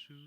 Check,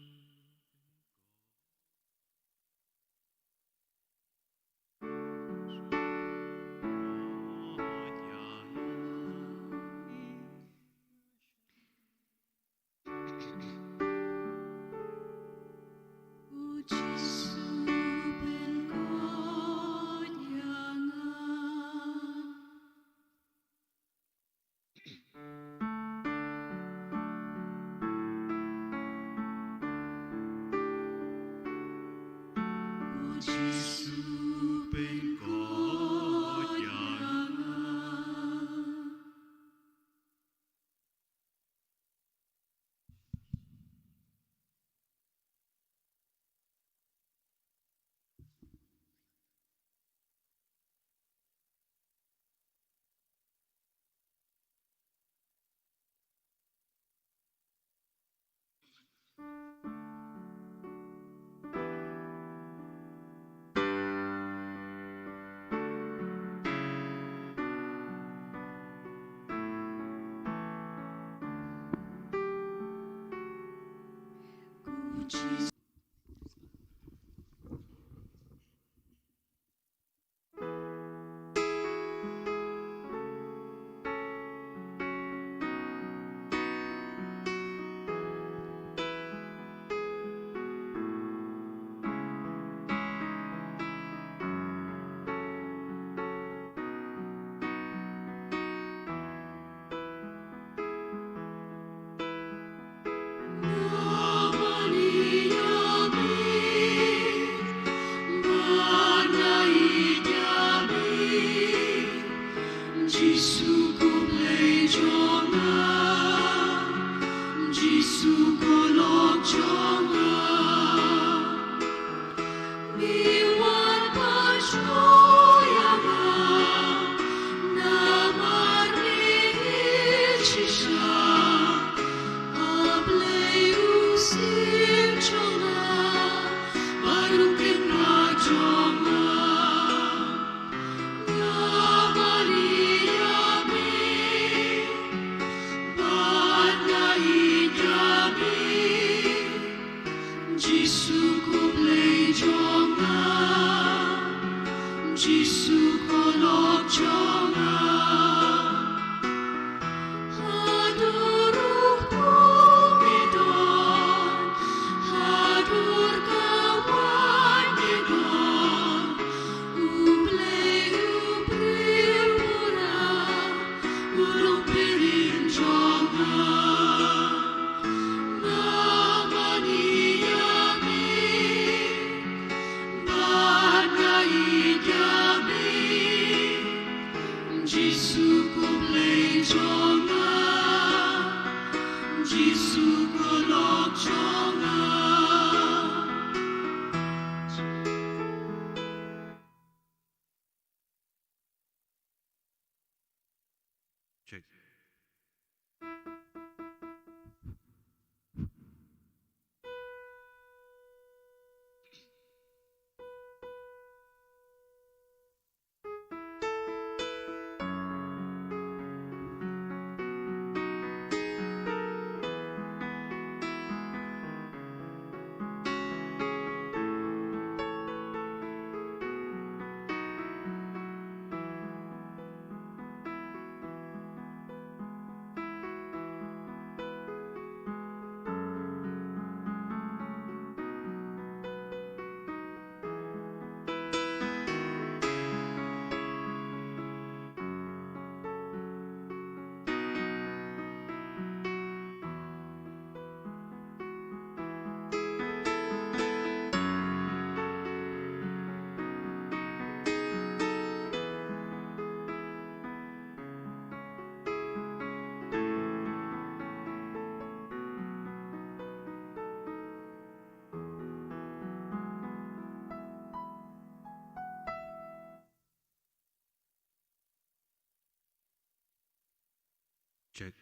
check,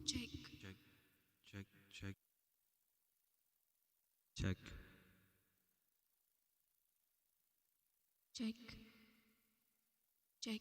Check, check, check, check, check, check, check.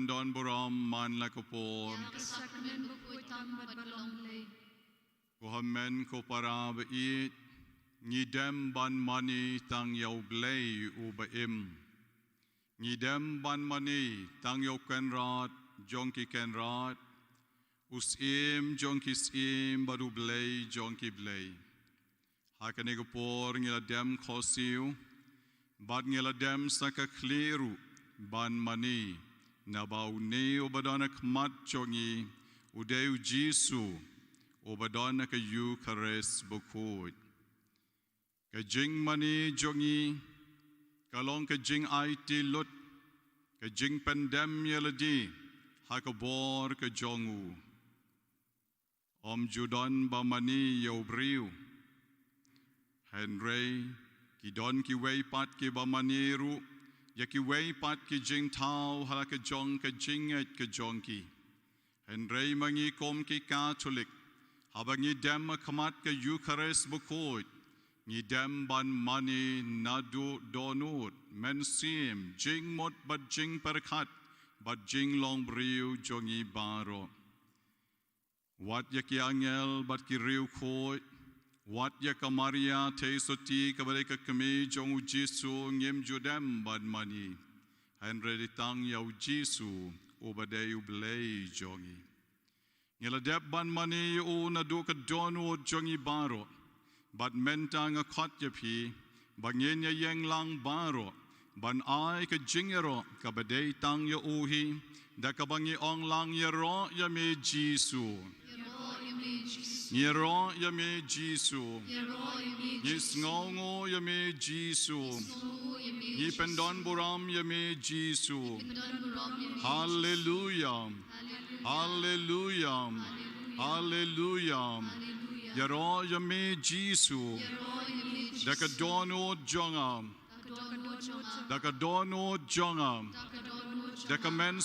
men don buram man la kapor. Yang kesakramen bukui tambah balong lay. Kuhamen ko para bait. Ngidem ban mani tang yau blay u baim. Ngidem ban mani tang yau kenrat jongki kenrat. Usim jongki sim baru blay jongki blay. Hakane kapor ngila dem khosiu. Bad ngila dem saka kliru ban mani. Nabau ne obadana kmat jongi. Udeu Jisu obadana ka yu kares bukut. Kajing mani jongi, kalong kajing IT lut, kajing pandem yaladi, hakabor kajongu. Om Judon ba mani yaubriu. Henry, kidon ki way pat ki ba maniru, ya ki way pat ki jing tau halakajong kajing at kajongki. Henry mangi kom ki Catholic, habangi dem kamat ka Eucharist bukut. Ngidem ban mani nadu donut mensim jing mot bat jing perkat bat jing long briu jongi baro. Wat ya ki angel bat ki riu khoi. Wat ya ka Maria te soti ka balik ka kami jongu Jisu ngim judem ban mani. Henry ditang yau Jisu obadeu blay jongi. Ngila dep ban mani u nadu ka donut jongi baro. Bat mentang a kot yapi, bangin ya yang lang baro, ban ay ka jingero, ka baday tang ya uhi, da ka bangi ong lang yero ya me Jisu. Yero ya me Jisu. Yis ngongo ya me Jisu. Yipendon buram ya me Jisu. Hallelujah. Hallelujah. Hallelujah. Yaro yame Jisu. Dakadono jonga. Dakadono jonga. Dakamen